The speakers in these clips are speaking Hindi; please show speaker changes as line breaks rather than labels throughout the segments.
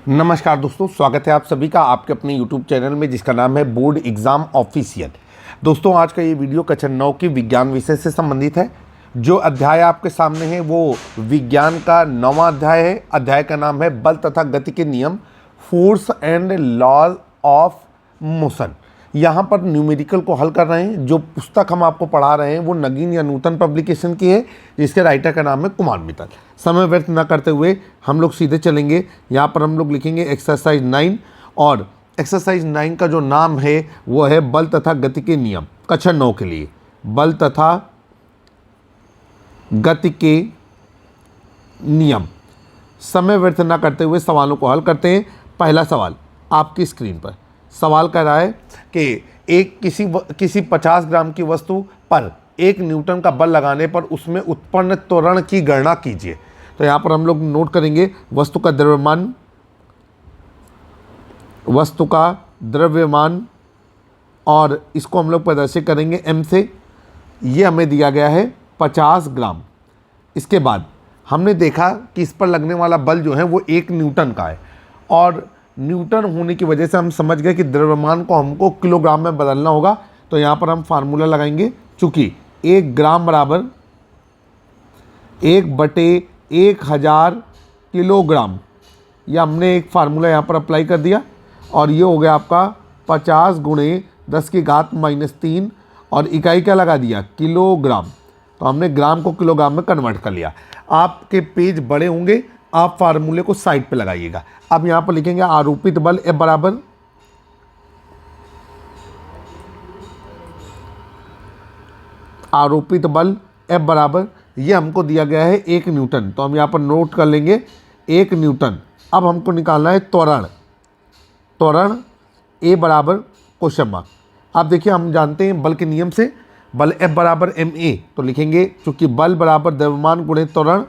नमस्कार दोस्तों, स्वागत है आप सभी का आपके अपने YouTube चैनल में जिसका नाम है बोर्ड एग्ज़ाम ऑफिशियल। दोस्तों, आज का ये वीडियो कक्षा 9 की विज्ञान विषय से संबंधित है। जो अध्याय आपके सामने है वो विज्ञान का 9वां अध्याय है। अध्याय का नाम है बल तथा गति के नियम, force and law of motion. यहाँ पर न्यूमेरिकल को हल कर रहे हैं। जो पुस्तक हम आपको पढ़ा रहे हैं वो नगीन या नूतन पब्लिकेशन की है, जिसके राइटर का नाम है कुमार मित्तल। समय व्यर्थ न करते हुए हम लोग सीधे चलेंगे। यहाँ पर हम लोग लिखेंगे एक्सरसाइज 9, और एक्सरसाइज 9 का जो नाम है वो है बल तथा गति के नियम। कक्षा 9 के लिए बल तथा गति के नियम। समय व्यर्थ न करते हुए सवालों को हल करते हैं। पहला सवाल आपकी स्क्रीन पर सवाल कर रहा है कि एक किसी 50 ग्राम की वस्तु पर 1 न्यूटन का बल लगाने पर उसमें उत्पन्न त्वरण की गणना कीजिए। तो यहाँ पर हम लोग नोट करेंगे वस्तु का द्रव्यमान और इसको हम लोग प्रदर्शित करेंगे m से। ये हमें दिया गया है 50 ग्राम। इसके बाद हमने देखा कि इस पर लगने वाला बल जो है वो 1 न्यूटन का है, और न्यूटन होने की वजह से हम समझ गए कि द्रव्यमान को हमको किलोग्राम में बदलना होगा। तो यहाँ पर हम फार्मूला लगाएंगे, चूँकि 1 ग्राम बराबर 1/1000 किलोग्राम। ये हमने एक फार्मूला यहाँ पर अप्लाई कर दिया, और ये हो गया आपका 50 × 10⁻³ और इकाई क्या लगा दिया, किलोग्राम। तो हमने ग्राम को किलोग्राम में कन्वर्ट कर लिया। आपके पेज बड़े होंगे, आप फार्मूले को साइड पे लगाइएगा। अब यहाँ पर लिखेंगे आरोपित बल F बराबर ये हमको दिया गया है 1 न्यूटन। तो हम यहाँ पर नोट कर लेंगे 1 न्यूटन। अब हमको निकालना है त्वरण A बराबर क्वेश्चन मार्क। अब देखिए, हम जानते हैं बल के नियम से बल F बराबर ma। तो लिखेंगे चूँकि बल बराबर द्रव्यमान गुणे त्वरण,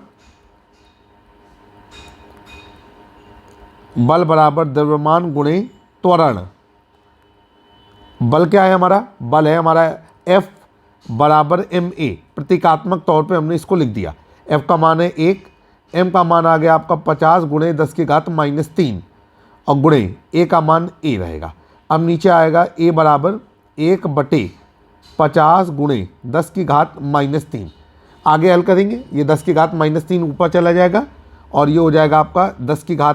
बल बराबर द्रव्यमान गुणे त्वरण। बल क्या है हमारा, बल है हमारा F बराबर ma। प्रतीकात्मक तौर पे हमने इसको लिख दिया। F का मान है 1, m का मान आ गया आपका 50 × 10⁻³ और गुणे a का मान a रहेगा। अब नीचे आएगा a बराबर 1/50 × 10⁻³ आगे हल करेंगे, ये 10⁻³ ऊपर चला जाएगा और ये हो जाएगा आपका 10⁻³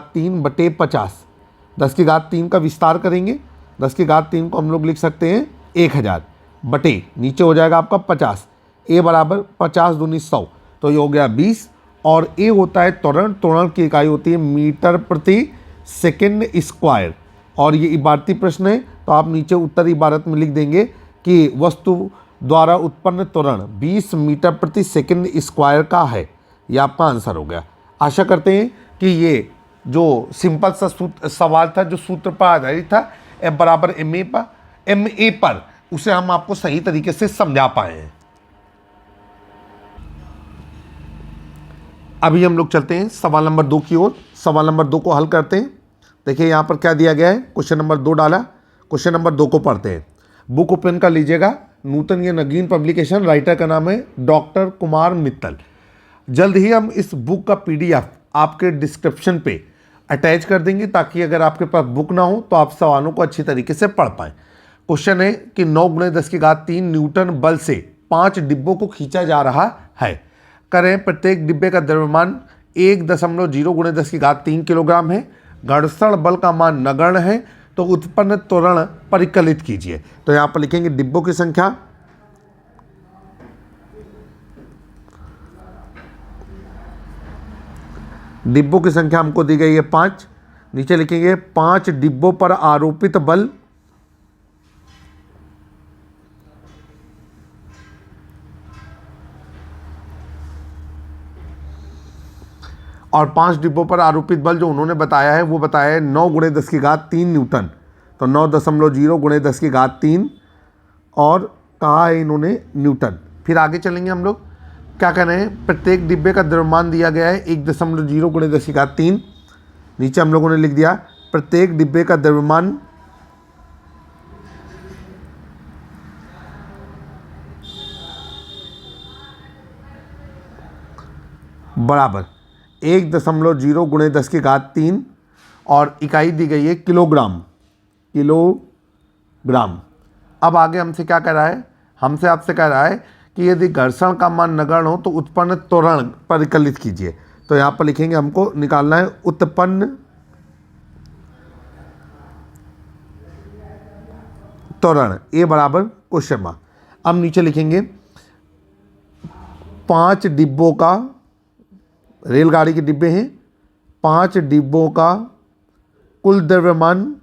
10⁻³ का विस्तार करेंगे। 10⁻³ को हम लोग लिख सकते हैं 1000 बटे नीचे हो जाएगा आपका 50। a बराबर 50 दूनी 100, तो ये हो गया 20। और a होता है त्वरण की इकाई होती है मीटर प्रति सेकंड स्क्वायर। और ये इबारती प्रश्न है, तो आप नीचे उत्तर इबारत में लिख देंगे कि वस्तु द्वारा उत्पन्न त्वरण 20 मीटर प्रति सेकंड स्क्वायर का है। ये आपका आंसर हो गया। आशा करते हैं कि ये जो सिंपल सा सवाल था, जो सूत्र पर आधारित था F बराबर ma पर, उसे हम आपको सही तरीके से समझा पाए हैं। अभी हम लोग चलते हैं सवाल नंबर 2 की ओर। सवाल नंबर 2 को हल करते हैं। देखिए यहाँ पर क्या दिया गया है, क्वेश्चन नंबर 2 डाला। क्वेश्चन नंबर 2 को पढ़ते हैं। बुक ओपन कर लीजिएगा। नूतन या नगीन पब्लिकेशन, राइटर का नाम है डॉक्टर कुमार मित्तल। जल्द ही हम इस बुक का PDF आपके डिस्क्रिप्शन पे अटैच कर देंगे, ताकि अगर आपके पास बुक ना हो तो आप सवालों को अच्छी तरीके से पढ़ पाएँ। क्वेश्चन है कि 9 × 10⁻³ न्यूटन बल से 5 डिब्बों को खींचा जा रहा है। करें प्रत्येक डिब्बे का द्रव्यमान 1.0 × 10⁻³ किलोग्राम है। घर्षण बल का मान नगण्य है, तो उत्पन्न त्वरण परिकलित कीजिए। तो यहाँ पर लिखेंगे डिब्बों की संख्या, हमको दी गई है 5। नीचे लिखेंगे 5 डिब्बों पर आरोपित बल और 5 डिब्बों पर आरोपित बल जो उन्होंने बताया है वो बताया है 9 × 10⁻³ न्यूटन। तो 9.0 × 10⁻³ और कहा है इन्होंने न्यूटन। फिर आगे चलेंगे हम लोग। क्या कह रहे हैं, प्रत्येक डिब्बे का द्रव्यमान दिया गया है 1.0 × 10⁻³। नीचे हम लोगों ने लिख दिया प्रत्येक डिब्बे का द्रव्यमान बराबर 1.0 × 10⁻³ और इकाई दी गई है किलोग्राम, किलोग्राम। अब आगे हमसे क्या कह रहा है, हमसे आपसे कह रहा है कि यदि घर्षण का मान नगण्य हो तो उत्पन्न त्वरण परिकलित कीजिए। तो यहाँ पर लिखेंगे, हमको निकालना है उत्पन्न त्वरण, ए बराबर क्वेश्चन मार्क। अब नीचे लिखेंगे 5 डिब्बों का, रेलगाड़ी के डिब्बे हैं, 5 डिब्बों का कुल द्रव्यमान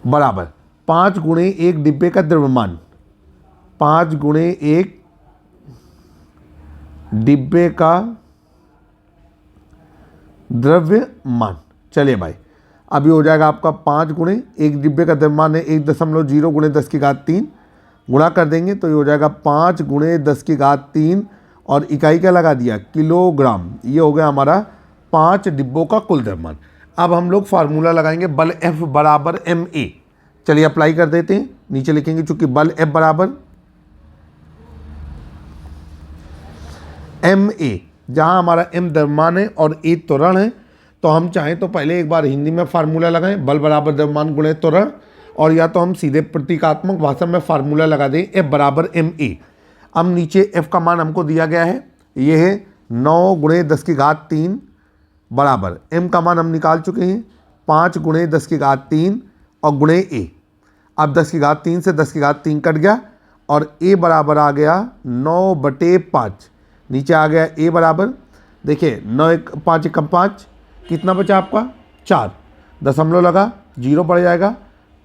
बराबर 5 गुणे 1 डिब्बे का द्रव्यमान, 5 गुणे 1 डिब्बे का द्रव्यमान। चलिए भाई, अभी हो जाएगा आपका 5 गुणे 1 डिब्बे का द्रव्यमान है 1.0 गुणे 10 की घात 3, गुणा कर देंगे तो ये हो जाएगा 5 गुणे 10 की घात 3 और इकाई क्या लगा दिया, किलोग्राम। ये हो गया हमारा 5 डिब्बों का कुल द्रव्यमान। अब हम लोग फार्मूला लगाएंगे बल F बराबर ma। चलिए अप्लाई कर देते हैं, नीचे लिखेंगे चूंकि बल F बराबर ma, जहां हमारा m द्रव्यमान है और a त्वरण है, तो हम चाहें तो पहले एक बार हिंदी में फार्मूला लगाएं, बल बराबर द्रव्यमान गुणे त्वरण, और या तो हम सीधे प्रतीकात्मक भाषा में फार्मूला लगा दें F बराबर ma। अब नीचे F का मान हमको दिया गया है, ये है 9 गुणे 10 की घात 3 बराबर m का मान हम निकाल चुके हैं 5 गुणे 10 की घात 3 और गुणे a। अब 10 की घात 3 से 10 की घात 3 कट गया और a बराबर आ गया 9/5। नीचे आ गया a बराबर, देखिए 9 1 5 1 5, कितना बचा आपका 4, दशमलव लगा, जीरो बढ़ जाएगा,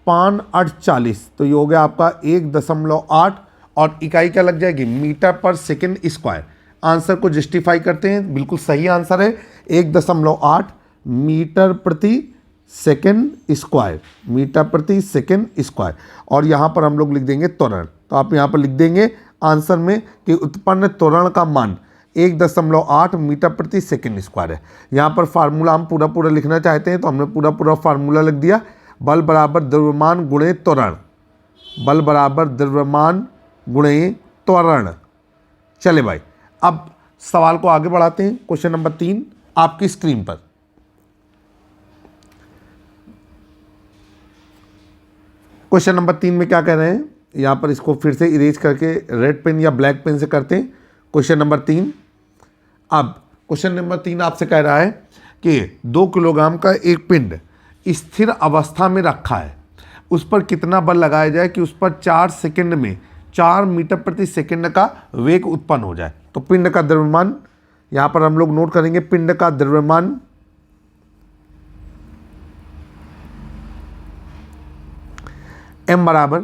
5 8 40, तो ये हो गया आपका 1.8 और इकाई क्या लग जाएगी, मीटर पर सेकंड स्क्वायर। आंसर को जस्टिफाई करते हैं, बिल्कुल सही आंसर है 1.8 मीटर प्रति सेकंड स्क्वायर, मीटर प्रति सेकंड स्क्वायर। और यहाँ पर हम लोग लिख देंगे त्वरण, तो आप यहाँ पर लिख देंगे आंसर में कि उत्पन्न त्वरण का मान 1.8 मीटर प्रति सेकंड स्क्वायर है। यहाँ पर फार्मूला हम पूरा लिखना चाहते हैं तो हमने पूरा फार्मूला लिख दिया, बल बराबर द्रव्यमान गुणे त्वरण, बल बराबर द्रव्यमान गुणे त्वरण। चले भाई, अब सवाल को आगे बढ़ाते हैं। क्वेश्चन नंबर 3 आपकी स्क्रीन पर। क्वेश्चन नंबर 3 में क्या कह रहे हैं, यहाँ पर इसको फिर से इरेज करके रेड पेन या ब्लैक पेन से करते हैं। क्वेश्चन नंबर 3, अब क्वेश्चन नंबर 3 आपसे कह रहा है कि 2 किलोग्राम का एक पिंड स्थिर अवस्था में रखा है, उस पर कितना बल लगाया जाए कि उस पर 4 सेकंड में 4 मीटर प्रति सेकंड का वेग उत्पन्न हो जाए। तो पिंड का द्रव्यमान यहाँ पर हम लोग नोट करेंगे, पिंड का द्रव्यमान m बराबर,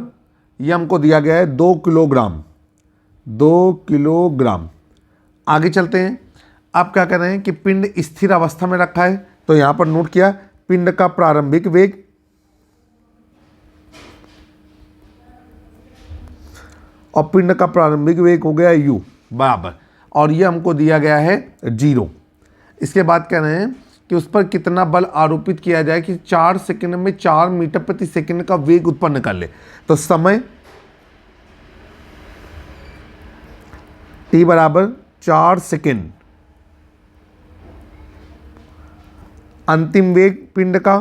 ये हमको दिया गया है 2 किलोग्राम, 2 किलोग्राम। आगे चलते हैं, आप क्या कर रहे हैं कि पिंड स्थिर अवस्था में रखा है, तो यहाँ पर नोट किया पिंड का प्रारंभिक वेग और पिंड का प्रारंभिक वेग हो गया u बराबर, और ये हमको दिया गया है 0। इसके बाद कह रहे हैं कि उस पर कितना बल आरोपित किया जाए कि 4 सेकंड में 4 मीटर प्रति सेकंड का वेग उत्पन्न कर ले। तो समय t बराबर 4 सेकंड, अंतिम वेग पिंड का,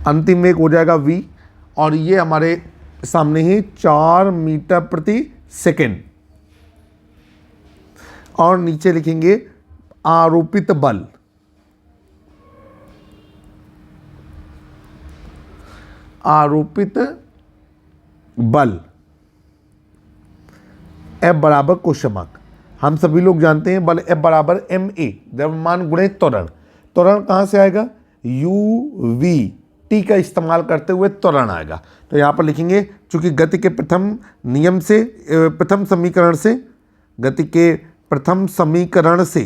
अंतिम वेग हो जाएगा v, और ये हमारे सामने ही 4 मीटर प्रति सेकंड, और नीचे लिखेंगे आरोपित बल, आरोपित बल F बराबर क्वेश्चन मार्क। हम सभी लोग जानते हैं बल F बराबर ma, द्रव्यमान गुणे त्वरण। त्वरण कहाँ से आएगा, uv, t का इस्तेमाल करते हुए त्वरण आएगा। तो यहाँ पर लिखेंगे चूंकि गति के प्रथम नियम से, प्रथम समीकरण से, गति के प्रथम समीकरण से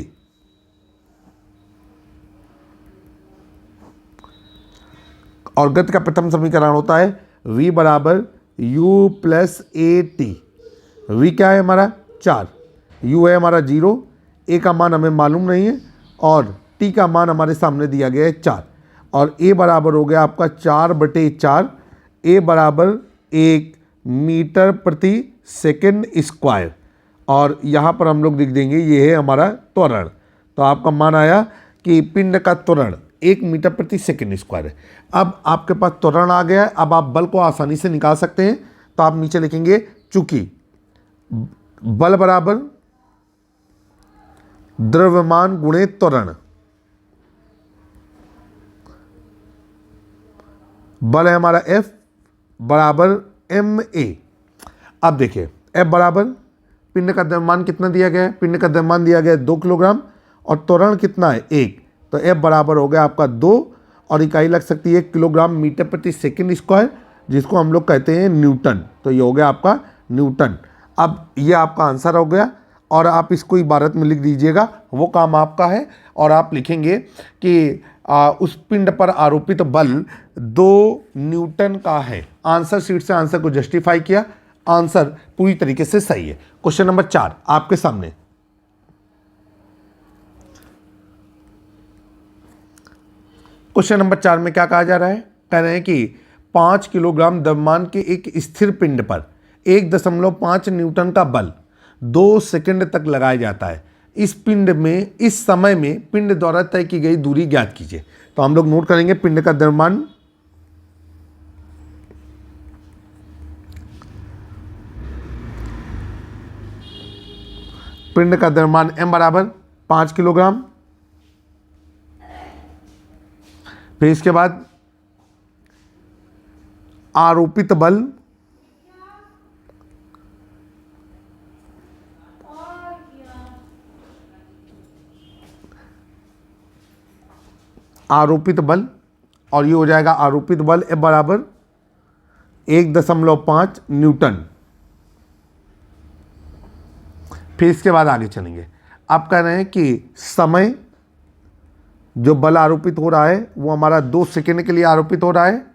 और गति का प्रथम समीकरण होता है v बराबर u plus A T. v क्या है हमारा 4, u है हमारा 0, a का मान हमें मालूम नहीं है और t का मान हमारे सामने दिया गया है 4, और a बराबर हो गया आपका 4/4, a बराबर 1 मीटर प्रति सेकेंड स्क्वायर, और यहाँ पर हम लोग लिख देंगे ये है हमारा त्वरण। तो आपका मान आया कि पिंड का त्वरण 1 मीटर प्रति सेकेंड स्क्वायर है। अब आपके पास त्वरण आ गया है, अब आप बल को आसानी से निकाल सकते हैं। तो आप नीचे लिखेंगे चूंकि बल बराबर द्रव्यमान गुणे त्वरण, बल है हमारा F बराबर ma। अब देखिए F बराबर पिंड का द्रव्यमान कितना दिया गया है, पिंड का द्रव्यमान दिया गया है 2 किलोग्राम और त्वरण कितना है 1। तो F बराबर हो गया आपका 2 और इकाई लग सकती है किलोग्राम मीटर प्रति सेकेंड स्क्वायर, जिसको हम लोग कहते हैं न्यूटन। तो ये हो गया आपका न्यूटन। अब ये आपका आंसर हो गया और आप इसको इबारत में लिख दीजिएगा, वो काम आपका है। और आप लिखेंगे कि उस पिंड पर आरोपित बल 2 न्यूटन का है। आंसर शीट से आंसर को जस्टिफाई किया, आंसर पूरी तरीके से सही है। क्वेश्चन नंबर 4 आपके सामने। क्वेश्चन नंबर 4 में क्या कहा जा रहा है, कह रहे हैं कि 5 किलोग्राम द्रव्यमान के एक स्थिर पिंड पर 1.5 न्यूटन का बल 2 सेकंड तक लगाया जाता है। इस पिंड में इस समय में पिंड द्वारा तय की गई दूरी ज्ञात कीजिए। तो हम लोग नोट करेंगे पिंड का द्रव्यमान, पिंड का द्रव्यमान m बराबर 5 किलोग्राम। फिर इसके बाद आरोपित बल और ये हो जाएगा आरोपित बल F बराबर 1.5 न्यूटन। फिर इसके बाद आगे चलेंगे। आप कह रहे हैं कि समय जो बल आरोपित हो रहा है वो हमारा 2 सेकेंड के लिए आरोपित हो रहा है।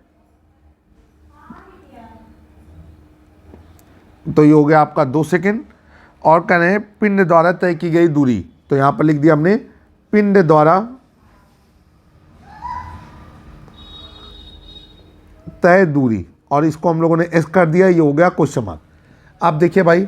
तो ये हो गया आपका 2 सेकेंड। और कह रहे हैं पिंड द्वारा तय की गई दूरी, तो यहां पर लिख दिया हमने पिंड द्वारा तय दूरी, और इसको हम लोगों ने एस कर दिया, ये हो गया क्वेश्चन मार्क। अब देखिए भाई,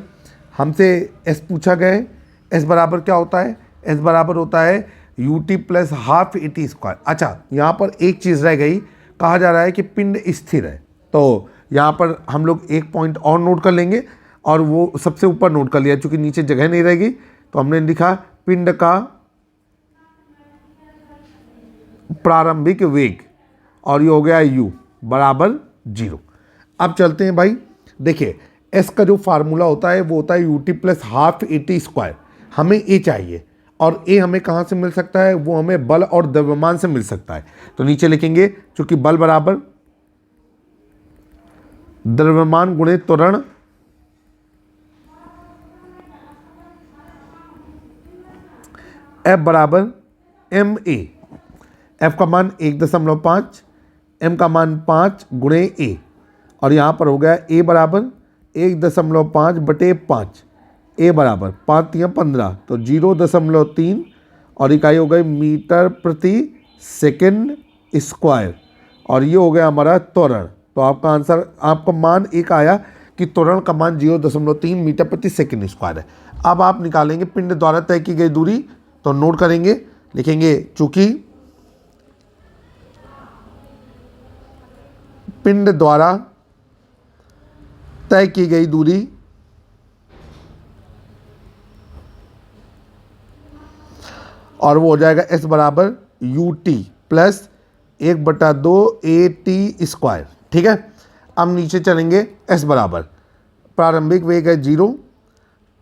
हमसे एस पूछा गया है, एस बराबर क्या होता है, एस बराबर होता है ut plus half AT square. अच्छा, यहाँ पर एक चीज़ रह गई, कहा जा रहा है कि पिंड स्थिर है। तो यहाँ पर हम लोग एक पॉइंट और नोट कर लेंगे, और वो सबसे ऊपर नोट कर लिया, चूँकि नीचे जगह नहीं रहेगी। तो हमने लिखा पिंड का प्रारंभिक वेग, और ये हो गया u बराबर 0। अब चलते हैं भाई, देखिए एस का जो फार्मूला होता है वो होता है ut plus half AT square. हमें ए चाहिए, और ए हमें कहाँ से मिल सकता है, वो हमें बल और द्रव्यमान से मिल सकता है। तो नीचे लिखेंगे चूंकि बल बराबर द्रव्यमान गुणे त्वरण, F बराबर ma। F का मान 1.5, m का मान 5 गुणे a, और यहाँ पर हो गया a बराबर 1.5 बटे 5, a बराबर 5 या 15, तो 0.3, और इकाई हो गई मीटर प्रति सेकेंड स्क्वायर, और ये हो गया हमारा त्वरण। तो आपका आंसर, आपका मान एक आया कि त्वरण का मान 0.3 मीटर प्रति सेकेंड स्क्वायर है। अब आप निकालेंगे पिंड द्वारा तय की गई दूरी, तो नोट करेंगे, लिखेंगे चूंकि पिंड द्वारा तय की गई दूरी और वो हो जाएगा s बराबर ut प्लस 1/2 AT स्क्वायर। ठीक है, अब नीचे चलेंगे। s बराबर प्रारंभिक वेग है 0,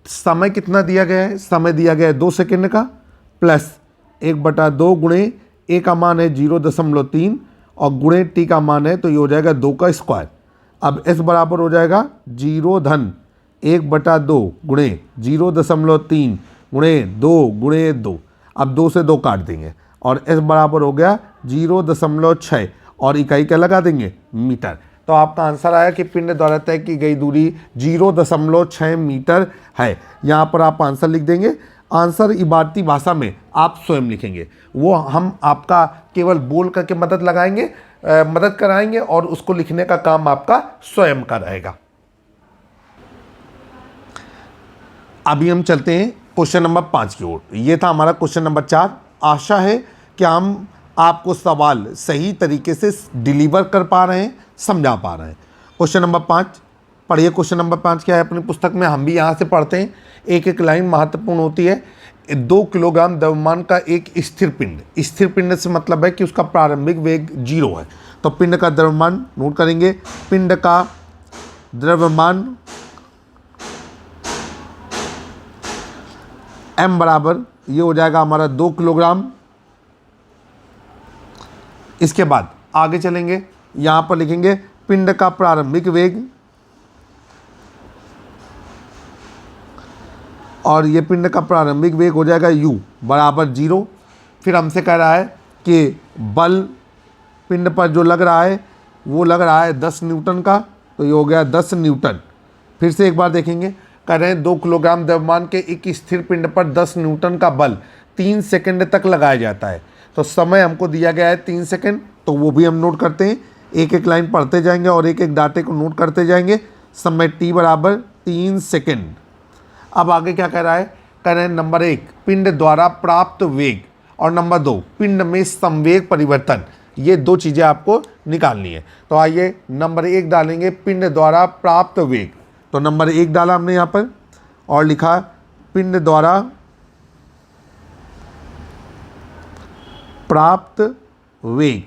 समय कितना दिया गया है, समय दिया गया है 2 सेकेंड का, प्लस 1/2 गुणे a का मान है 0.3 और गुणे t का मान है, तो ये हो जाएगा 2 का स्क्वायर। अब s बराबर हो जाएगा 0 धन 1/2 गुणे 0.3 गुणे 2 गुणे 2। अब 2 से 2 काट देंगे, और s बराबर हो गया 0.6, और इकाई क्या लगा देंगे, मीटर। तो आपका आंसर आया कि पिंड द्वारा तय की गई दूरी 0.6 मीटर है। यहाँ पर आप आंसर लिख देंगे। आंसर इबारती भाषा में आप स्वयं लिखेंगे, वो हम आपका केवल बोल करके मदद कराएंगे, और उसको लिखने का काम आपका स्वयं का रहेगा। अभी हम चलते हैं क्वेश्चन नंबर 5 की ओर। ये था हमारा क्वेश्चन नंबर 4। आशा है कि हम आपको सवाल सही तरीके से डिलीवर कर पा रहे हैं, समझा पा रहे हैं। क्वेश्चन नंबर 5 पढ़िए। क्वेश्चन नंबर 5 क्या है अपनी पुस्तक में, हम भी यहाँ से पढ़ते हैं। एक एक लाइन महत्वपूर्ण होती है। 2 किलोग्राम द्रव्यमान का एक स्थिर पिंड, स्थिर पिंड से मतलब है कि उसका प्रारंभिक वेग 0 है। तो पिंड का द्रव्यमान नोट करेंगे। पिंड का द्रव्यमान m बराबर ये हो जाएगा हमारा 2 किलोग्राम। इसके बाद आगे चलेंगे, यहाँ पर लिखेंगे पिंड का प्रारंभिक वेग, और ये पिंड का प्रारंभिक वेग हो जाएगा u बराबर 0। फिर हमसे कह रहा है कि बल पिंड पर जो लग रहा है वो लग रहा है 10 न्यूटन का, तो ये हो गया 10 न्यूटन। फिर से एक बार देखेंगे, कह रहे हैं 2 किलोग्राम द्रव्यमान के एक स्थिर पिंड पर 10 न्यूटन का बल 3 सेकंड तक लगाया जाता है। तो समय हमको दिया गया है 3 सेकंड, तो वो भी हम नोट करते हैं। एक एक लाइन पढ़ते जाएंगे और एक एक डाटे को नोट करते जाएंगे। समय t बराबर 3 सेकंड। अब आगे क्या कह रहा है, कह रहे हैं नंबर 1 पिंड द्वारा प्राप्त वेग, और नंबर 2 पिंड में संवेग परिवर्तन। ये 2 चीज़ें आपको निकालनी है। तो आइए नंबर 1 डालेंगे, पिंड द्वारा प्राप्त वेग। तो नंबर 1 डाला हमने यहाँ पर और लिखा पिंड द्वारा प्राप्त वेग,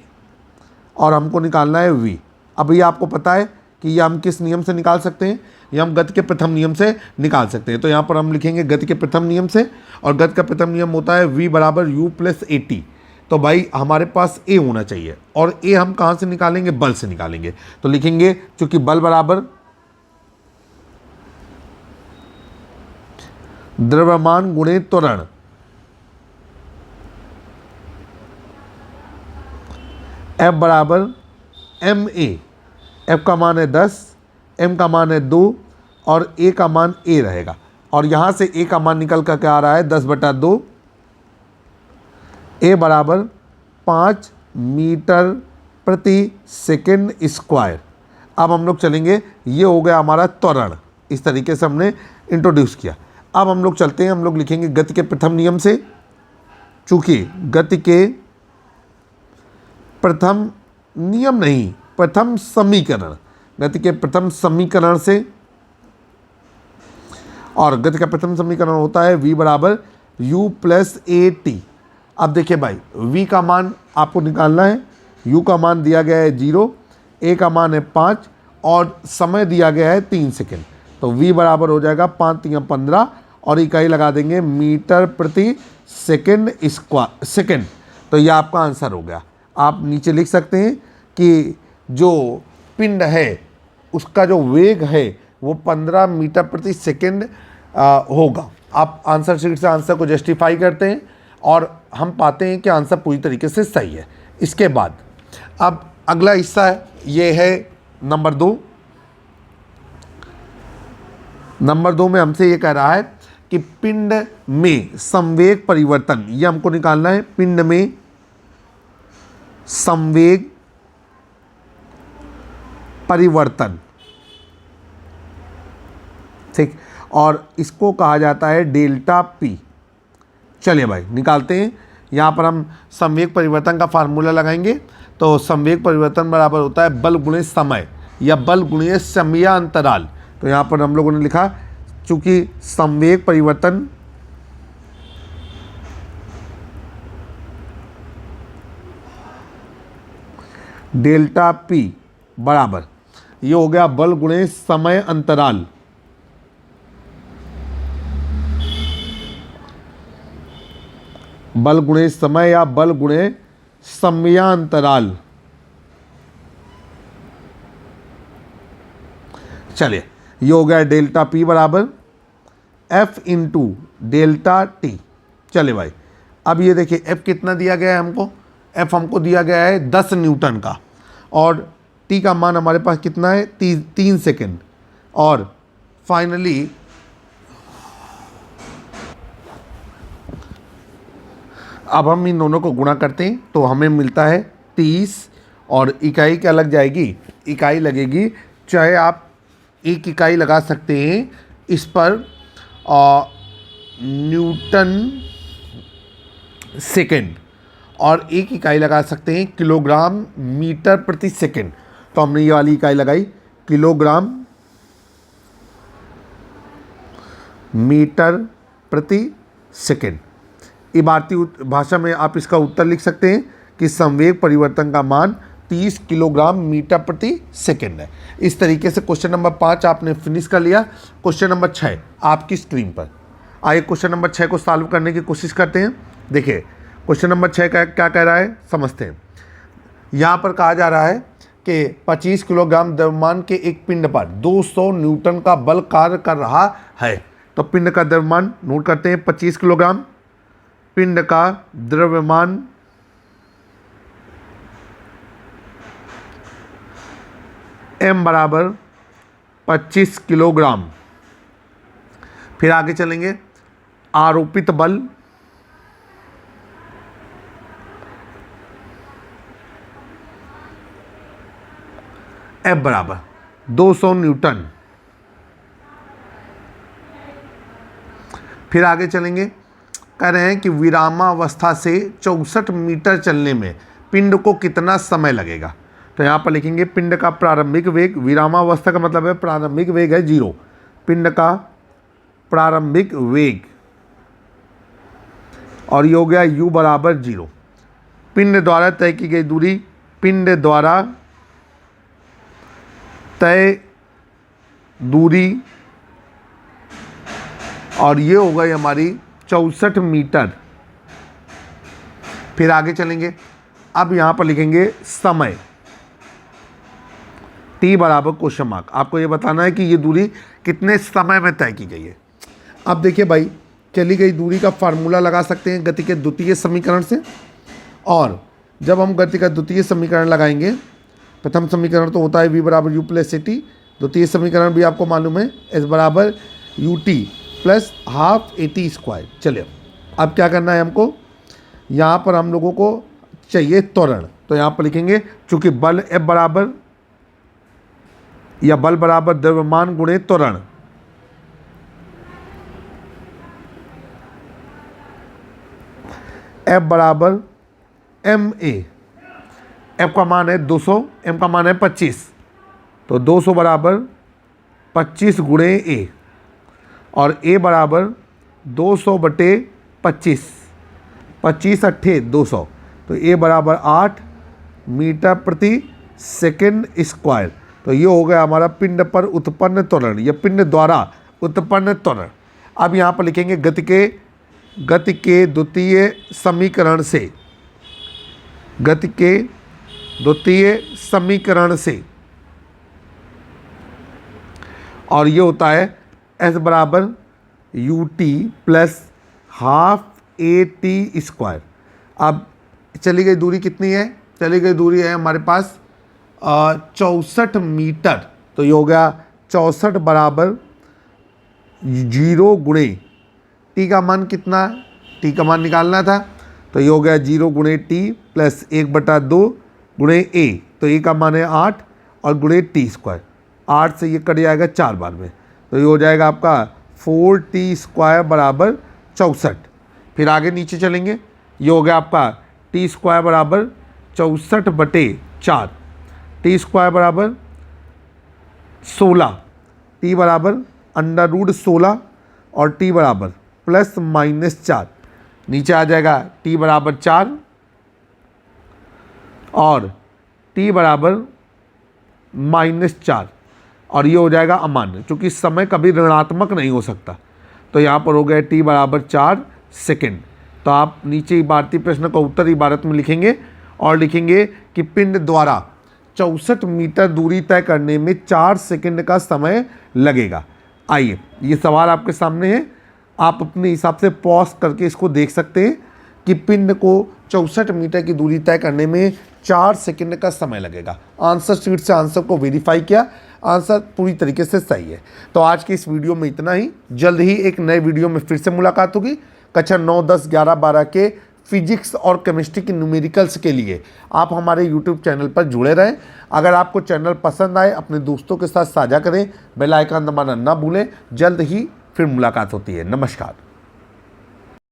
और हमको निकालना है v। अब ये आपको पता है कि ये हम किस नियम से निकाल सकते हैं, ये हम गति के प्रथम नियम से निकाल सकते हैं। तो यहाँ पर हम लिखेंगे गति के प्रथम नियम से, और गति का प्रथम नियम होता है v बराबर u प्लस at। तो भाई हमारे पास a होना चाहिए, और a हम कहाँ से निकालेंगे, बल से निकालेंगे। तो लिखेंगे चूंकि बल बराबर द्रव्यमान गुणे त्वरण, F बराबर ma। F का मान है 10, m का मान है 2, और a का मान a रहेगा। और यहाँ से a का मान निकल कर क्या आ रहा है 10/2। a बराबर 5 मीटर प्रति सेकेंड स्क्वायर। अब हम लोग चलेंगे, ये हो गया हमारा त्वरण। इस तरीके से हमने इंट्रोड्यूस किया। अब हम लोग चलते हैं, हम लोग लिखेंगे गति के प्रथम नियम से। चूंकि गति के प्रथम नियम नहीं, प्रथम समीकरण, गति के प्रथम समीकरण से, और गति का प्रथम समीकरण होता है v बराबर u प्लस at। अब देखिए भाई, v का मान आपको निकालना है। u का मान दिया गया है 0, a का मान है 5, और समय दिया गया है 3 सेकेंड। तो v बराबर हो जाएगा 5 × 15, और इकाई लगा देंगे मीटर प्रति सेकेंड। तो ये आपका आंसर हो गया। आप नीचे लिख सकते हैं कि जो पिंड है उसका जो वेग है वो 15 मीटर प्रति सेकेंड होगा। आप आंसर शीट से आंसर को जस्टिफाई करते हैं, और हम पाते हैं कि आंसर पूरी तरीके से सही है। इसके बाद अब अगला हिस्सा है, ये है नंबर 2। नंबर 2 में हमसे ये कह रहा है कि पिंड में संवेग परिवर्तन, ये हमको निकालना है। पिंड में संवेग परिवर्तन, ठीक, और इसको कहा जाता है डेल्टा पी। चलिए भाई निकालते हैं। यहाँ पर हम संवेग परिवर्तन का फार्मूला लगाएंगे। तो संवेग परिवर्तन बराबर होता है बल गुणे समय, या बल गुणे समयांतराल। तो यहाँ पर हम लोगों ने लिखा, चूंकि संवेग परिवर्तन डेल्टा पी बराबर, ये हो गया बल गुणे समय अंतराल। बल गुणे समय या बल गुणे समयांतराल। चलिए, ये हो गया डेल्टा पी बराबर एफ इंटू डेल्टा टी। चलिए भाई, अब ये देखिए एफ कितना दिया गया है हमको, एफ हमको दिया गया है 10 न्यूटन का, और टी का मान हमारे पास कितना है 3 सेकेंड। और फाइनली अब हम इन दोनों को गुणा करते हैं तो हमें मिलता है 30, और इकाई क्या लग जाएगी, इकाई लगेगी, चाहे आप एक इकाई लगा सकते हैं इस पर न्यूटन सेकेंड, और एक इकाई लगा सकते हैं किलोग्राम मीटर प्रति सेकेंड। तो हमने ये वाली इकाई लगाई किलोग्राम मीटर प्रति सेकेंड। इबारती भाषा में आप इसका उत्तर लिख सकते हैं कि संवेग परिवर्तन का मान 30 किलोग्राम मीटर प्रति सेकेंड है। इस तरीके से क्वेश्चन नंबर 5 आपने फिनिश कर लिया। क्वेश्चन नंबर 6 आपकी स्क्रीन पर। आइए क्वेश्चन नंबर 6 को सॉल्व करने की कोशिश करते हैं। देखिए क्वेश्चन नंबर 6 का क्या कह रहा है समझते हैं। यहाँ पर कहा जा रहा है कि 25 किलोग्राम द्रव्यमान के एक पिंड पर 200 न्यूटन का बल कार्य कर रहा है। तो पिंड का द्रव्यमान नोट करते हैं 25 किलोग्राम। पिंड का द्रव्यमान m बराबर 25 किलोग्राम। फिर आगे चलेंगे, आरोपित बल F बराबर 200 न्यूटन। फिर आगे चलेंगे, कह रहे हैं कि विरामावस्था से 64 मीटर चलने में पिंड को कितना समय लगेगा। तो यहाँ पर लिखेंगे पिंड का प्रारंभिक वेग, विरामावस्था का मतलब है प्रारंभिक वेग है 0, पिंड का प्रारंभिक वेग, और ये हो गया u बराबर 0। पिंड द्वारा तय की गई दूरी, पिंड द्वारा तय दूरी, और ये हो गई हमारी 64 मीटर। फिर आगे चलेंगे, अब यहाँ पर लिखेंगे समय, t बराबर क्वेश्चन मार्क। आपको ये बताना है कि ये दूरी कितने समय में तय की गई है। अब देखिए भाई, चली गई दूरी का फार्मूला लगा सकते हैं गति के द्वितीय समीकरण से, और जब हम गति का द्वितीय समीकरण लगाएंगे, प्रथम समीकरण तो होता है v बराबर u प्लस ct, द्वितीय समीकरण भी आपको मालूम है s बराबर ut plus half at square. चलिए अब क्या करना है हमको, यहाँ पर हम लोगों को चाहिए त्वरण। तो यहाँ पर लिखेंगे चूँकि बल F बराबर या बल बराबर द्रव्यमान गुणे त्वरण, F बराबर ma, F का मान है 200, m का मान है 25, तो 200 बराबर 25 गुणे a, और a बराबर 200 बटे 25, 25 अट्ठे 200, तो a बराबर 8 मीटर प्रति सेकेंड स्क्वायर। तो ये हो गया हमारा पिंड पर उत्पन्न त्वरण, या पिंड द्वारा उत्पन्न त्वरण। अब यहाँ पर लिखेंगे गति के द्वितीय समीकरण से, गति के द्वितीय समीकरण से, और ये होता है s बराबर ut plus half at square. अब चली गई दूरी कितनी है, चली गई दूरी है हमारे पास 64 मीटर। तो ये हो गया 64 बराबर 0 गुणे t का मान कितना, t का मान निकालना था, तो ये हो गया 0 गुणे t प्लस 1/2 गुणे a, तो a का मान है 8 और गुणे t स्क्वायर, 8 से ये कट जाएगा 4 बार में, तो ये हो जाएगा आपका 4t स्क्वायर बराबर 64। फिर आगे नीचे चलेंगे, ये हो गया आपका t स्क्वायर बराबर 64 बटे 4, t स्क्वायर बराबर 16, t बराबर √16 और t बराबर प्लस माइनस 4, नीचे आ जाएगा t बराबर 4 और t बराबर -4, और ये हो जाएगा अमान्य, क्योंकि समय कभी ऋणात्मक नहीं हो सकता। तो यहाँ पर हो गया t बराबर 4 सेकेंड। तो आप नीचे इबारती प्रश्न का उत्तर इबारत में लिखेंगे और लिखेंगे कि पिंड द्वारा 64 मीटर दूरी तय करने में 4 सेकंड का समय लगेगा। आइए ये सवाल आपके सामने है, आप अपने हिसाब से पॉज करके इसको देख सकते हैं कि पिंड को 64 मीटर की दूरी तय करने में 4 सेकंड का समय लगेगा। आंसर शीट से आंसर को वेरीफाई किया, आंसर पूरी तरीके से सही है। तो आज की इस वीडियो में इतना ही, जल्द ही एक नए वीडियो में फिर से मुलाकात होगी। कक्षा 9, 10, 11, 12 के फिजिक्स और केमिस्ट्री के न्यूमेरिकल्स के लिए आप हमारे यूट्यूब चैनल पर जुड़े रहें। अगर आपको चैनल पसंद आए अपने दोस्तों के साथ साझा करें, बेल आइकन दबाना ना भूलें। जल्द ही फिर मुलाकात होती है। नमस्कार।